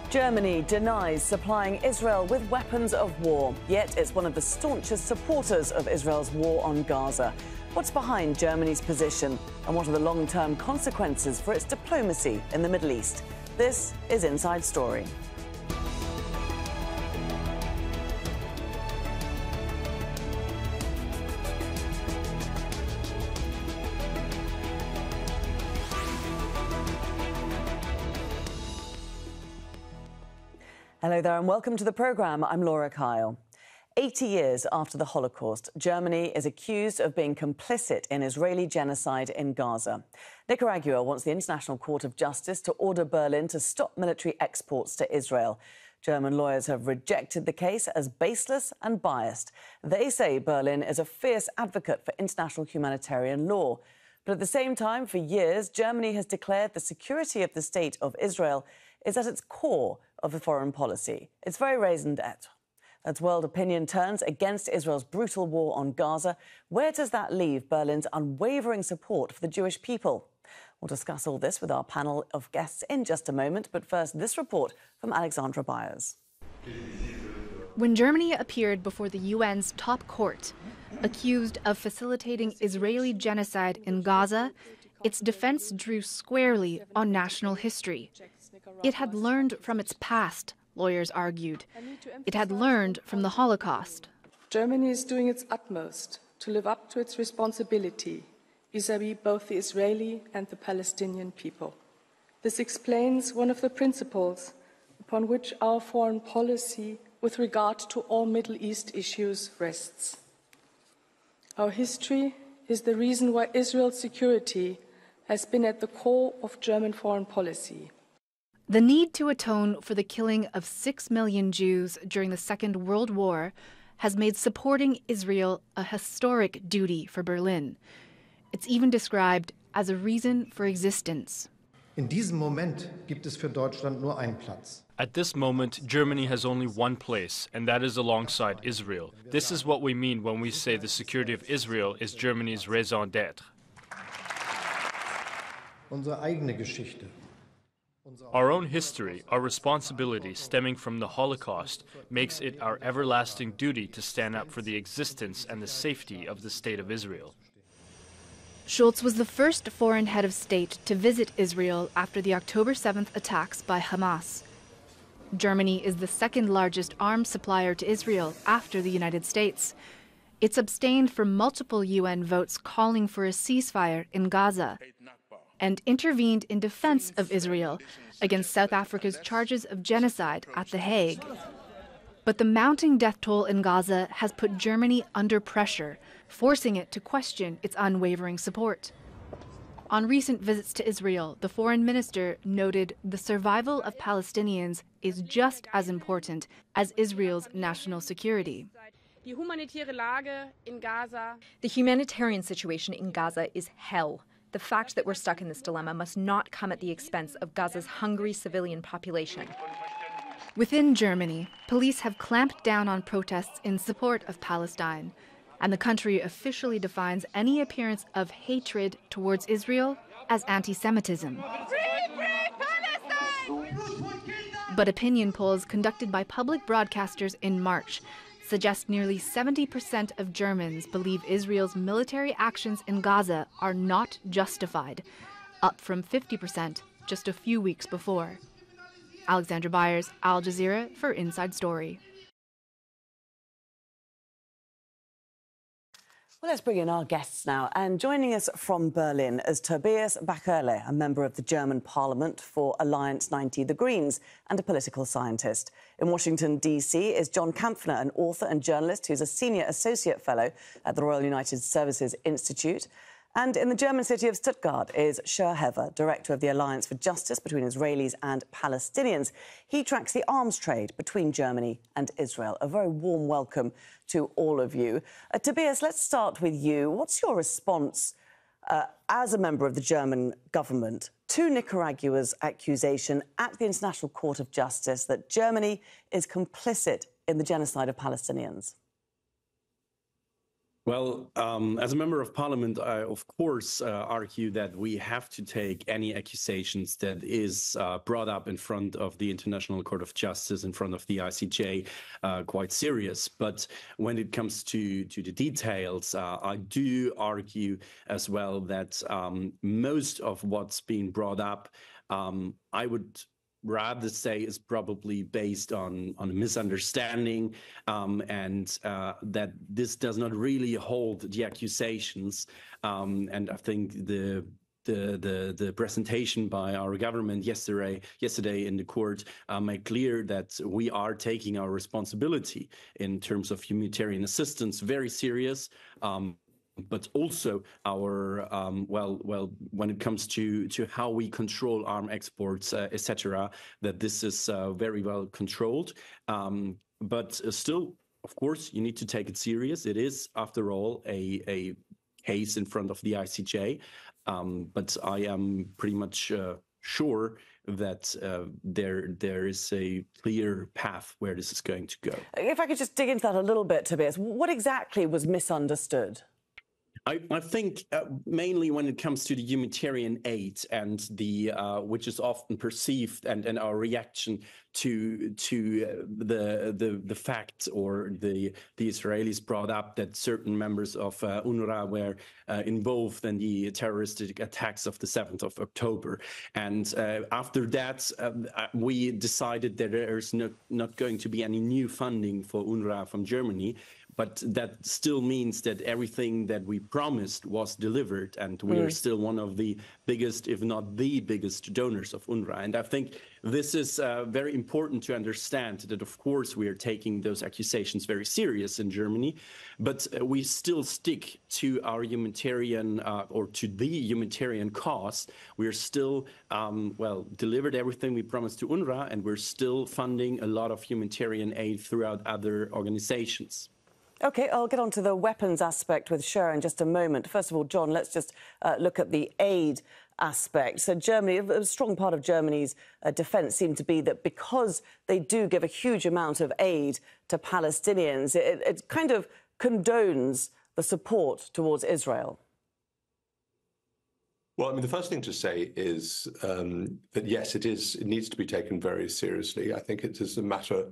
Germany denies supplying Israel with weapons of war, yet it's one of the staunchest supporters of Israel's war on Gaza. What's behind Germany's position, and what are the long-term consequences for its diplomacy in the Middle East? This is Inside Story. Hello there and welcome to the programme. I'm Laura Kyle. 80 years after the Holocaust, Germany is accused of being complicit in Israeli genocide in Gaza. Nicaragua wants the International Court of Justice to order Berlin to stop military exports to Israel. German lawyers have rejected the case as baseless and biased. They say Berlin is a fierce advocate for international humanitarian law. But at the same time, for years, Germany has declared the security of the State of Israel is at its core of the foreign policy. It's very raison d'etre. As world opinion turns against Israel's brutal war on Gaza, where does that leave Berlin's unwavering support for the Jewish people? We'll discuss all this with our panel of guests in just a moment, but first, this report from Alexandra Byers. When Germany appeared before the UN's top court, accused of facilitating Israeli genocide in Gaza, its defense drew squarely on national history. It had learned from its past, lawyers argued. It had learned from the Holocaust. Germany is doing its utmost to live up to its responsibility vis-à-vis both the Israeli and the Palestinian people. This explains one of the principles upon which our foreign policy with regard to all Middle East issues rests. Our history is the reason why Israel's security has been at the core of German foreign policy. The need to atone for the killing of 6 million Jews during the Second World War has made supporting Israel a historic duty for Berlin. It's even described as a reason for existence. In diesem Moment gibt es für Deutschland nur einen Platz. At this moment, Germany has only one place, and that is alongside Israel. This is what we mean when we say the security of Israel is Germany's raison d'être. Unsere eigene Geschichte. Our own history, our responsibility stemming from the Holocaust, makes it our everlasting duty to stand up for the existence and the safety of the State of Israel. Schulz was the first foreign head of state to visit Israel after the October 7th attacks by Hamas. Germany is the second largest arms supplier to Israel after the United States. It's abstained from multiple UN votes calling for a ceasefire in Gaza, and intervened in defense of Israel against South Africa's charges of genocide at The Hague. But the mounting death toll in Gaza has put Germany under pressure, forcing it to question its unwavering support. On recent visits to Israel, the foreign minister noted the survival of Palestinians is just as important as Israel's national security. The humanitarian situation in Gaza is hell. The fact that we're stuck in this dilemma must not come at the expense of Gaza's hungry civilian population. Within Germany, police have clamped down on protests in support of Palestine, and the country officially defines any appearance of hatred towards Israel as anti-Semitism. But opinion polls conducted by public broadcasters in March suggest nearly 70% of Germans believe Israel's military actions in Gaza are not justified, up from 50% just a few weeks before. Alexandra Byers, Al Jazeera for Inside Story. Well, let's bring in our guests now. And joining us from Berlin is Tobias Bacherle, a member of the German Parliament for Alliance 90, the Greens, and a political scientist. In Washington, D.C. is John Kampfner, an author and journalist who's a senior associate fellow at the Royal United Services Institute. And in the German city of Stuttgart is Shir Hever, director of the Alliance for Justice between Israelis and Palestinians. He tracks the arms trade between Germany and Israel. A very warm welcome to all of you. Tobias, let's start with you. What's your response as a member of the German government to Nicaragua's accusation at the International Court of Justice that Germany is complicit in the genocide of Palestinians? Well, as a member of parliament, I, of course, argue that we have to take any accusations that is brought up in front of the International Court of Justice, in front of the ICJ, quite serious. But when it comes to the details, I do argue as well that most of what's being brought up, I would rather say is probably based on a misunderstanding, and that this does not really hold the accusations. And I think the presentation by our government yesterday in the court made clear that we are taking our responsibility in terms of humanitarian assistance very serious. But also our when it comes to how we control arms exports, etc., that this is very well controlled. But still, of course, you need to take it serious. It is, after all, a case in front of the ICJ. But I am pretty much sure that there is a clear path where this is going to go. If I could just dig into that a little bit, Tobias, what exactly was misunderstood? I think mainly when it comes to the humanitarian aid and the which is often perceived and our reaction to the fact or the Israelis brought up that certain members of UNRWA were involved in the terroristic attacks of the 7th of October. And after that, we decided that there's not going to be any new funding for UNRWA from Germany. But that still means that everything that we promised was delivered, and we are still one of the biggest, if not the biggest, donors of UNRWA. And I think this is very important to understand that, of course, we are taking those accusations very serious in Germany, but we still stick to our humanitarian or to the humanitarian cause. We are still, delivered everything we promised to UNRWA, and we're still funding a lot of humanitarian aid throughout other organizations. OK, I'll get on to the weapons aspect with Shir in just a moment. First of all, John, let's just look at the aid aspect. So Germany, a strong part of Germany's defence seemed to be that because they do give a huge amount of aid to Palestinians, it kind of condones the support towards Israel. Well, I mean, the first thing to say is that, yes, it needs to be taken very seriously. I think it is a matter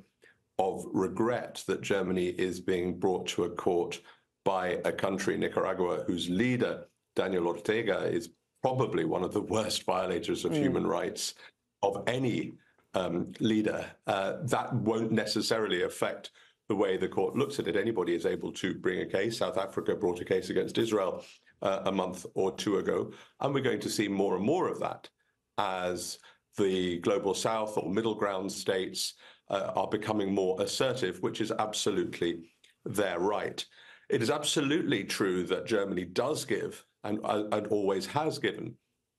of regret that Germany is being brought to a court by a country, Nicaragua, whose leader, Daniel Ortega, is probably one of the worst violators of human rights of any leader. That won't necessarily affect the way the court looks at it. Anybody is able to bring a case. South Africa brought a case against Israel a month or two ago, and we're going to see more and more of that as the global south or middle ground states are becoming more assertive, which is absolutely their right. It is absolutely true that Germany does give and always has given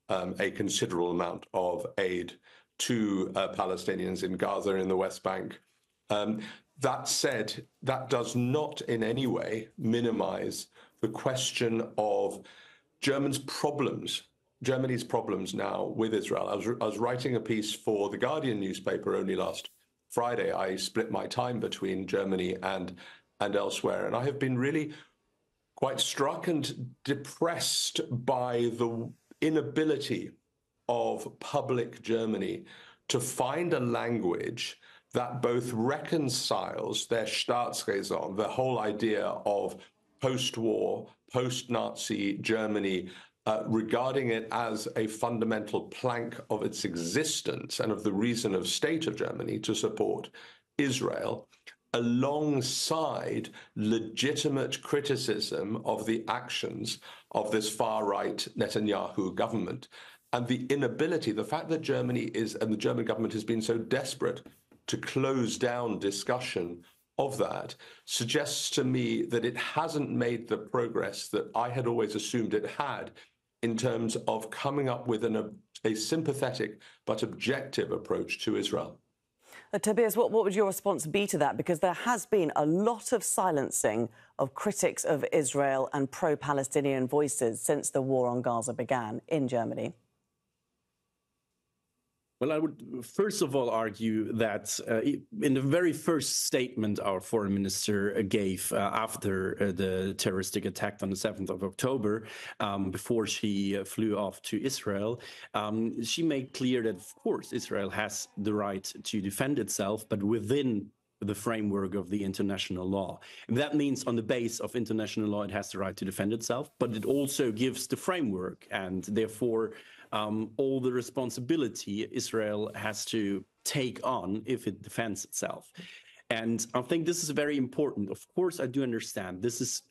a considerable amount of aid to Palestinians in Gaza and in the West Bank. That said, that does not in any way minimize the question of Germany's problems now with Israel. I was writing a piece for the Guardian newspaper only last Friday. I split my time between Germany and elsewhere, and I have been really quite struck and depressed by the inability of public Germany to find a language that both reconciles their Staatsräson, the whole idea of post-war, post-Nazi Germany, regarding it as a fundamental plank of its existence and of the reason of state of Germany to support Israel, alongside legitimate criticism of the actions of this far-right Netanyahu government. And the inability, the fact that Germany is, and the German government has been so desperate to close down discussion of that, suggests to me that it hasn't made the progress that I had always assumed it had in terms of coming up with a sympathetic but objective approach to Israel. Tobias, what would your response be to that? Because there has been a lot of silencing of critics of Israel and pro-Palestinian voices since the war on Gaza began in Germany. Well, I would first of all argue that in the very first statement our foreign minister gave after the terroristic attack on the 7th of October, before she flew off to Israel, she made clear that, of course, Israel has the right to defend itself, but within the framework of the international law. And that means on the base of international law, it has the right to defend itself, but it also gives the framework, and therefore all the responsibility Israel has to take on if it defends itself. And I think this is very important. Of course, I do understand this is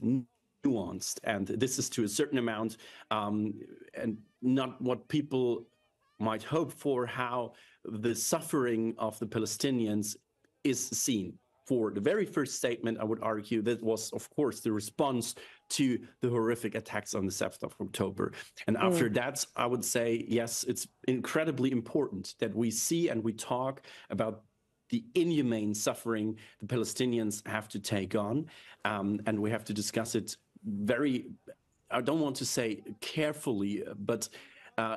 nuanced, and this is to a certain amount, and not what people might hope for, how the suffering of the Palestinians is seen. For the very first statement, I would argue that was, of course, the response to the horrific attacks on the 7th of October. And after that, I would say, yes, it's incredibly important that we see and we talk about the inhumane suffering the Palestinians have to take on. And we have to discuss it very, I don't want to say carefully, but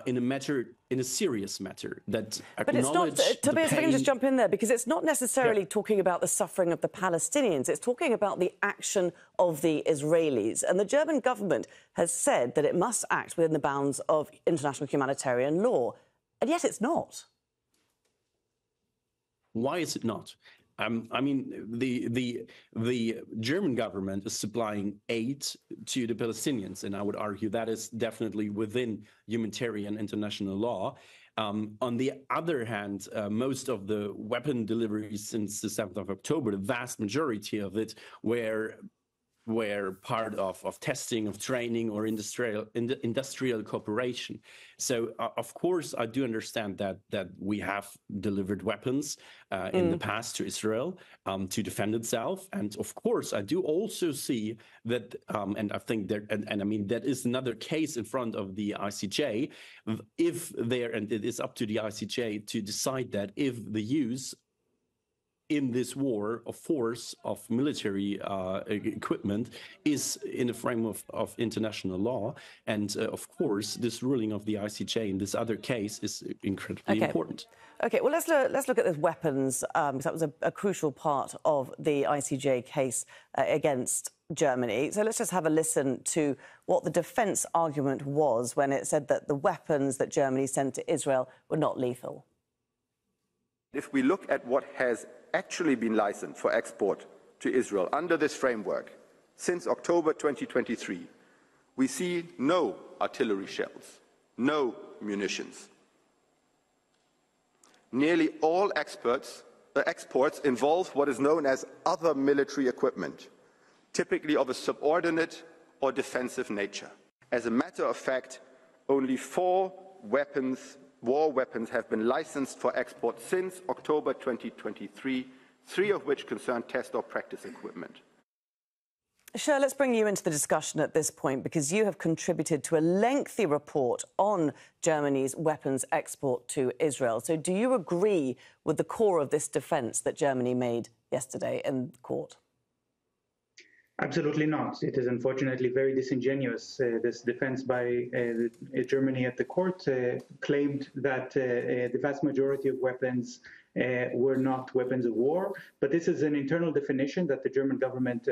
in a serious matter that acknowledge. But it's not, Tobias, if I can just jump in there, because it's not necessarily talking about the suffering of the Palestinians. It's talking about the action of the Israelis. And the German government has said that it must act within the bounds of international humanitarian law. And yet it's not. Why is it not? I mean, the German government is supplying aid to the Palestinians, and I would argue that is definitely within humanitarian international law. On the other hand, most of the weapon deliveries since the 7th of October, the vast majority of it were part of testing, of training, or industrial cooperation. So, of course, I do understand that we have delivered weapons in the past to Israel to defend itself. And, of course, I do also see that, and I think that, and I mean, that is another case in front of the ICJ, if there, and it is up to the ICJ to decide that if the use in this war of force of military equipment is in the frame of international law. And of course, this ruling of the ICJ in this other case is incredibly important. OK, well, let's look at the weapons, because that was a crucial part of the ICJ case against Germany. So let's just have a listen to what the defence argument was when it said that the weapons that Germany sent to Israel were not lethal. If we look at what has actually been licensed for export to Israel under this framework since October 2023, we see no artillery shells, no munitions. Nearly all exports involve what is known as other military equipment, typically of a subordinate or defensive nature. As a matter of fact, only 4 war weapons have been licensed for export since October 2023, 3 of which concern test or practice equipment. Shir, let's bring you into the discussion at this point, because you have contributed to a lengthy report on Germany's weapons export to Israel. So do you agree with the core of this defence that Germany made yesterday in court? Absolutely not. It is unfortunately very disingenuous. This defense by Germany at the court claimed that the vast majority of weapons were not weapons of war. But this is an internal definition that the German government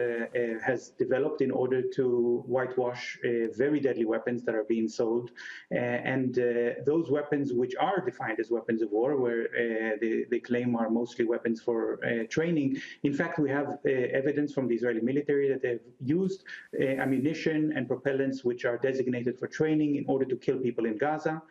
has developed in order to whitewash very deadly weapons that are being sold. And those weapons which are defined as weapons of war, where they claim are mostly weapons for training, in fact, we have evidence from the Israeli military that they've used ammunition and propellants which are designated for training in order to kill people in Gaza.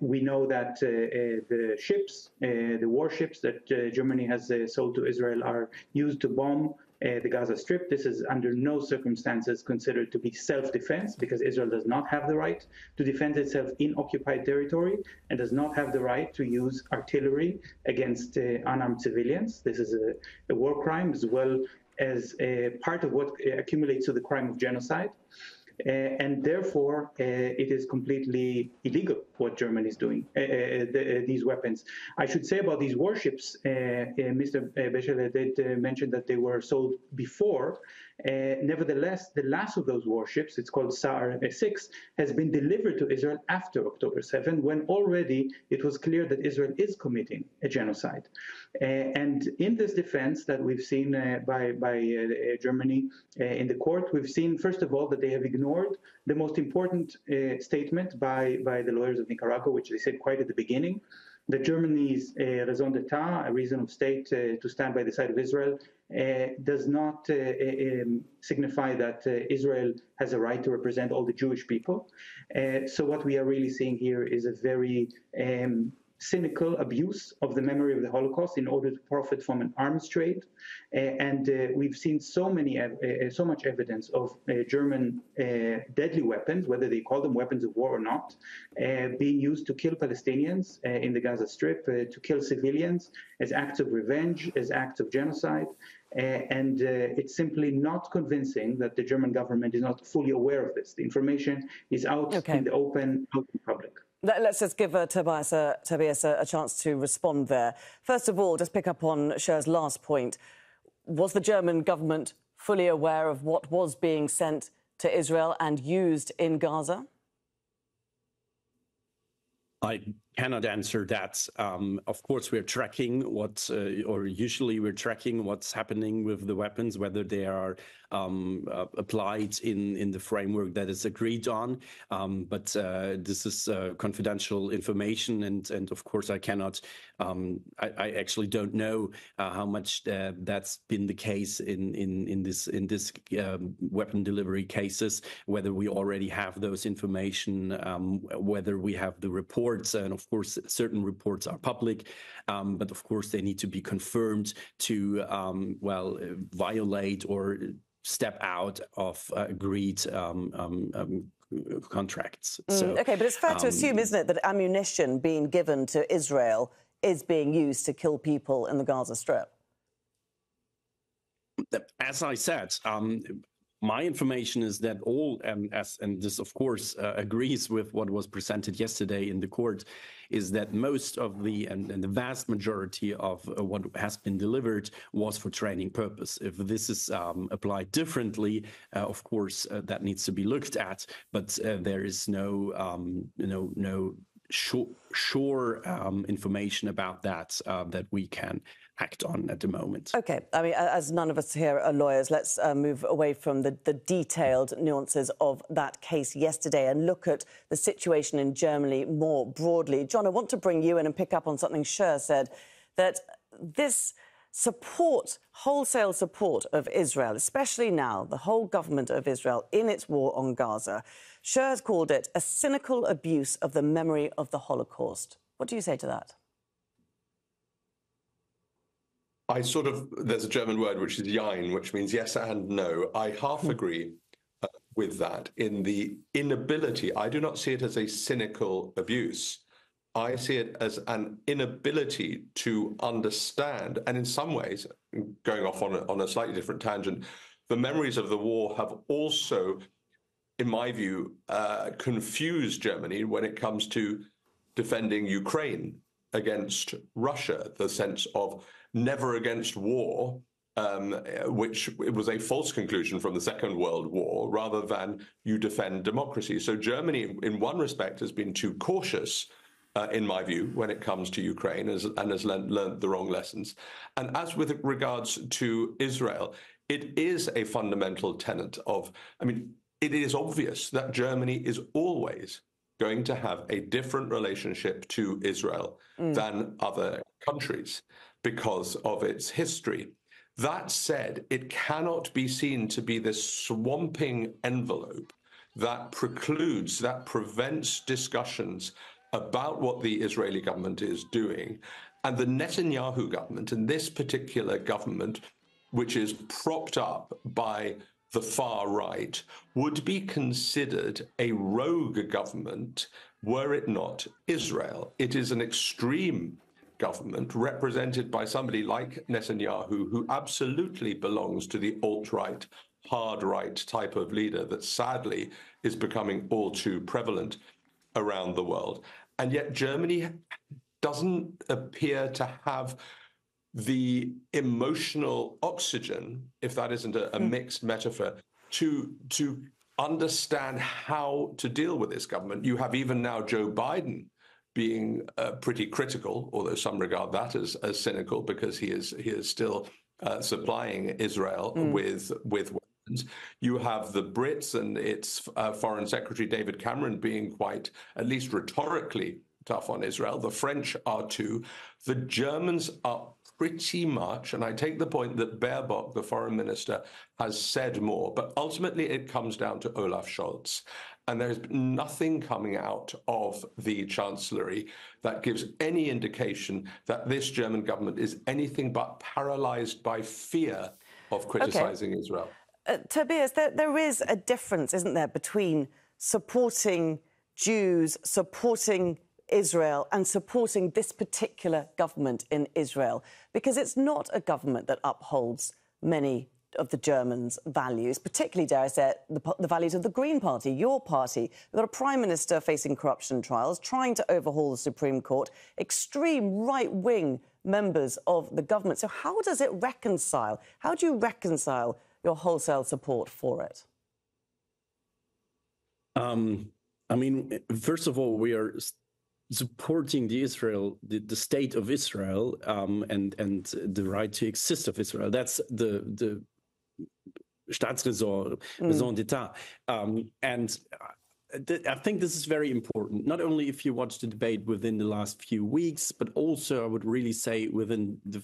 We know that the ships, the warships that Germany has sold to Israel are used to bomb the Gaza Strip. This is under no circumstances considered to be self-defense, because Israel does not have the right to defend itself in occupied territory and does not have the right to use artillery against unarmed civilians. This is a war crime, as well as a part of what accumulates to the crime of genocide. and therefore it is completely illegal what Germany is doing, these weapons. I should say about these warships, Mr. Bacherle did mention that they were sold before. Nevertheless, the last of those warships, it's called SAR 6, has been delivered to Israel after October 7, when already it was clear that Israel is committing a genocide. And in this defense that we've seen by Germany in the court, we've seen, first of all, that they have ignored the most important statement by the lawyers of Nicaragua, which they said quite at the beginning, that Germany's raison d'etat, a reason of state to stand by the side of Israel, does not signify that Israel has a right to represent all the Jewish people. So what we are really seeing here is a very cynical abuse of the memory of the Holocaust in order to profit from an arms trade. And we've seen so much evidence of German deadly weapons, whether they call them weapons of war or not, being used to kill Palestinians in the Gaza Strip, to kill civilians as acts of revenge, as acts of genocide. And it's simply not convincing that the German government is not fully aware of this. The information is out in the open, out in public. Let's just give Tobias a chance to respond there. First of all, just pick up on Shir's last point. Was the German government fully aware of what was being sent to Israel and used in Gaza? I cannot answer that. Of course, we're tracking or usually we're tracking what's happening with the weapons, whether they are applied in the framework that is agreed on. But this is confidential information, and of course, I cannot. I actually don't know how much that's been the case in this weapon delivery cases. Whether we already have those information, whether we have the reports, and of course, certain reports are public, but of course, they need to be confirmed to violate or step out of agreed contracts. OK, but it's fair to assume, isn't it, that ammunition being given to Israel is being used to kill people in the Gaza Strip? As I said, my information is that all, and this, of course, agrees with what was presented yesterday in the court, is that most of and the vast majority of what has been delivered was for training purpose. If this is applied differently, of course, that needs to be looked at. But there is no sure information about that that we can act on at the moment. OK. I mean, as none of us here are lawyers, let's move away from the detailed nuances of that case yesterday and look at the situation in Germany more broadly. John, I want to bring you in and pick up on something Shir said, that this wholesale support of Israel, especially now, the whole government of Israel in its war on Gaza, Shir has called it a cynical abuse of the memory of the Holocaust. What do you say to that? There's a German word which is jein, which means yes and no. I half agree with that in the inability. I do not see it as a cynical abuse. I see it as an inability to understand, and in some ways, going off on a slightly different tangent, the memories of the war have also, in my view, confused Germany when it comes to defending Ukraine against Russia, the sense of never against war, which it was a false conclusion from the Second World War, rather than you defend democracy. So Germany, in one respect, has been too cautious, in my view, when it comes to Ukraine, and has learned the wrong lessons. And as with regards to Israel, it is a fundamental tenet of, it is obvious that Germany is always going to have a different relationship to Israel than other countries because of its history. That said, it cannot be seen to be this swamping envelope that precludes, that prevents discussions about what the Israeli government is doing. And the Netanyahu government, and this particular government, which is propped up by the far right, would be considered a rogue government were it not Israel. It is an extreme government represented by somebody like Netanyahu, who absolutely belongs to the alt-right hard right type of leader that sadly is becoming all too prevalent around the world. And yet Germany doesn't appear to have the emotional oxygen, if that isn't a mixed metaphor, to understand how to deal with this government. You have even now Joe Biden being pretty critical, although some regard that as cynical, because he is still supplying Israel with weapons. You have the Brits and its Foreign Secretary David Cameron being quite, at least rhetorically, tough on Israel. The French are too. The Germans are pretty much, and I take the point that Baerbock, the foreign minister, has said more, but ultimately it comes down to Olaf Scholz. And there's nothing coming out of the Chancellery that gives any indication that this German government is anything but paralyzed by fear of criticizing Israel. Tobias, there is a difference, isn't there, between supporting Jews, supporting Israel and supporting this particular government in Israel, because it's not a government that upholds many of the Germans' values, particularly, dare I say, the values of the Green Party, your party. We've got a prime minister facing corruption trials, trying to overhaul the Supreme Court, extreme right-wing members of the government. So how does it reconcile? How do you reconcile your wholesale support for it? I mean, first of all, we are supporting the state of Israel, and the right to exist of Israel. That's the Staatsräson, raison d'etat. And I think this is very important, not only if you watch the debate within the last few weeks, but also I would really say within the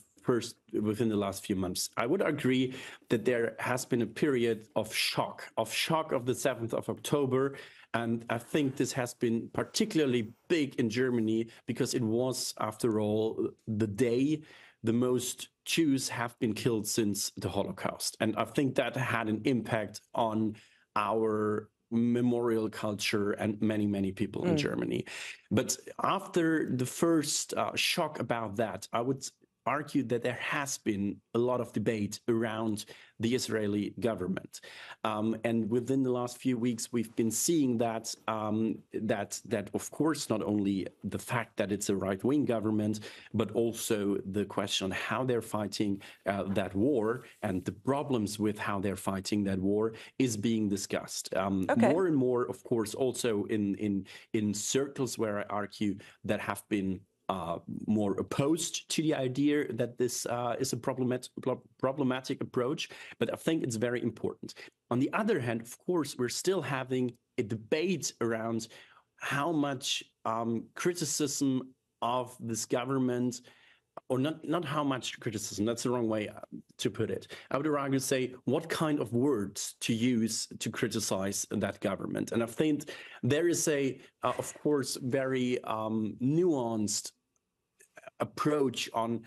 last few months. I would agree that there has been a period of shock of the 7th of October. And I think this has been particularly big in Germany because it was, after all, the day the most Jews have been killed since the Holocaust. And I think that had an impact on our memorial culture and many, many people in Germany. But after the first shock about that, I would argue that there has been a lot of debate around the Israeli government, and within the last few weeks, we've been seeing that that of course not only the fact that it's a right-wing government, but also the question how they're fighting that war and the problems with how they're fighting that war is being discussed more and more. Of course, also in circles where I argue that have been more opposed to the idea that this is a problematic approach, but I think it's very important. On the other hand, of course, we're still having a debate around how much criticism of this government, or not how much criticism, that's the wrong way to put it. I would rather say what kind of words to use to criticize that government. And I think there is of course, very nuanced approach on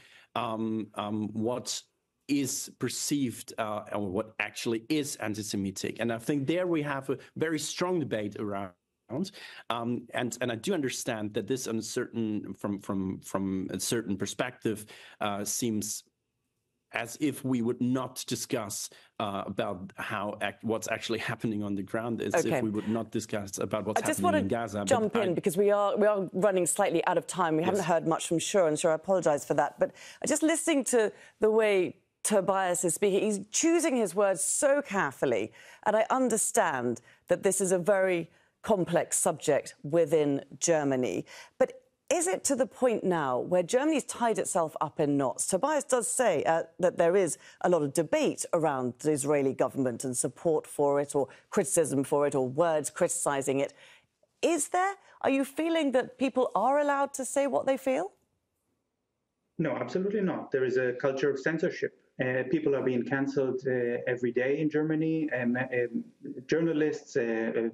what is perceived or what actually is anti-Semitic. And I think there we have a very strong debate around. And I do understand that this, on a certain from a certain perspective, seems as if we would not discuss about what's actually happening on the ground, as if we would not discuss about what's happening in Gaza. I just want to jump in because we are running slightly out of time. We haven't heard much from Shir, and Shir, I apologise for that. But just listening to the way Tobias is speaking, he's choosing his words so carefully, and I understand that this is a very complex subject within Germany. But is it to the point now where Germany's tied itself up in knots? Tobias does say that there is a lot of debate around the Israeli government and support for it, or criticism for it, or words criticising it. Is there? Are you feeling that people are allowed to say what they feel? No, absolutely not. There is a culture of censorship. People are being cancelled every day in Germany. Journalists,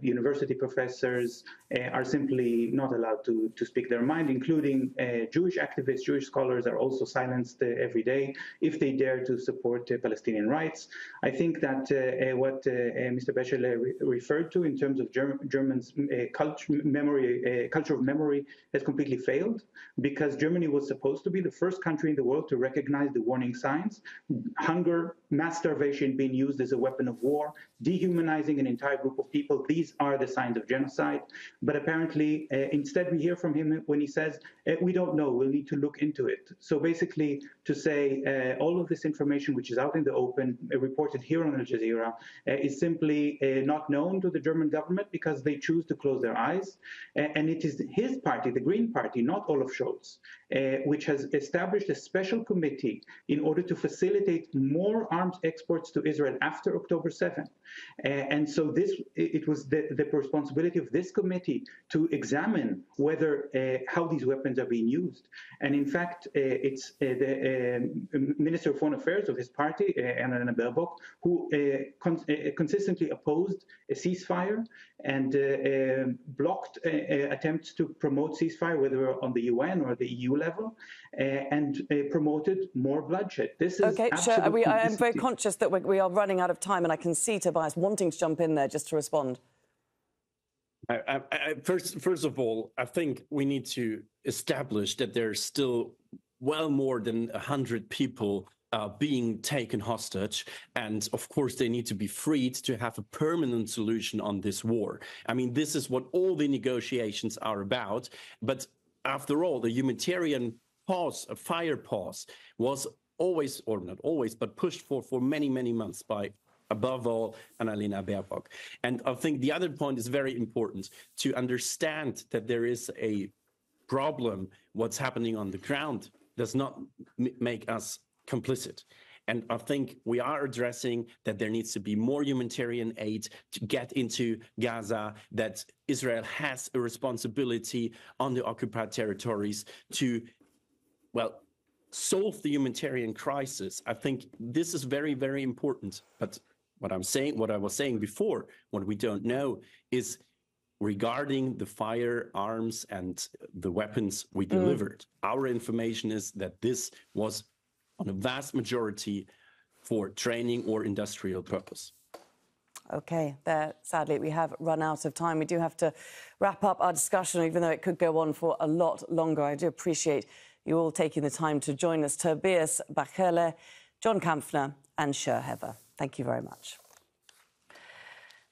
university professors are simply not allowed to speak their mind, including Jewish activists. Jewish scholars are also silenced every day if they dare to support Palestinian rights. I think that what Mr. Bacherle referred to in terms of Germans' culture of memory has completely failed, because Germany was supposed to be the first country in the world to recognize the warning signs. hunger, mass starvation being used as a weapon of war, dehumanizing an entire group of people. These are the signs of genocide. But apparently, instead we hear from him when he says, we don't know, we'll need to look into it. So basically, to say all of this information, which is out in the open, reported here on Al Jazeera, is simply not known to the German government because they choose to close their eyes. And it is his party, the Green Party, not Olaf Scholz, which has established a special committee in order to facilitate more arms exports to Israel after October 7. And so it was the responsibility of this committee to examine whether how these weapons are being used. And in fact, it's the Minister of Foreign Affairs of his party, Annalena Baerbock, who consistently opposed a ceasefire and blocked attempts to promote ceasefire, whether on the UN or the EU level, and promoted more bloodshed. This is okay, Shir, I am very conscious that we are running out of time, and I can see Tobias wanting to jump in there just to respond. First of all, I think we need to establish that there's still well more than 100 people being taken hostage. And of course, they need to be freed to have a permanent solution on this war. I mean, this is what all the negotiations are about. But after all, the humanitarian pause, a fire pause, was always, or not always, but pushed for many, many months by, above all, Annalena Baerbock. And I think the other point is very important to understand that there is a problem. What's happening on the ground does not make us complicit. And I think we are addressing that there needs to be more humanitarian aid to get into Gaza, that Israel has a responsibility on the occupied territories to, well, solve the humanitarian crisis. I think this is very, very important. But what I was saying before, what we don't know is regarding the firearms and the weapons we delivered. Our information is that this was on a vast majority for training or industrial purpose. OK, sadly, we have run out of time. We do have to wrap up our discussion, even though it could go on for a lot longer. I do appreciate you all taking the time to join us. Tobias Bacherle, John Kampfner and Shir Hever. Thank you very much.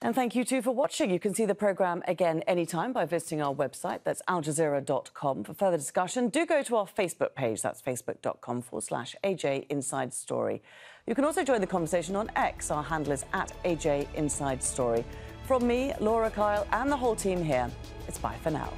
And thank you too for watching. You can see the programme again anytime by visiting our website. That's aljazeera.com. For further discussion, do go to our Facebook page. That's facebook.com/AJ Inside Story. You can also join the conversation on X. Our handle is @AJ Inside Story. From me, Laura Kyle, and the whole team here, it's bye for now.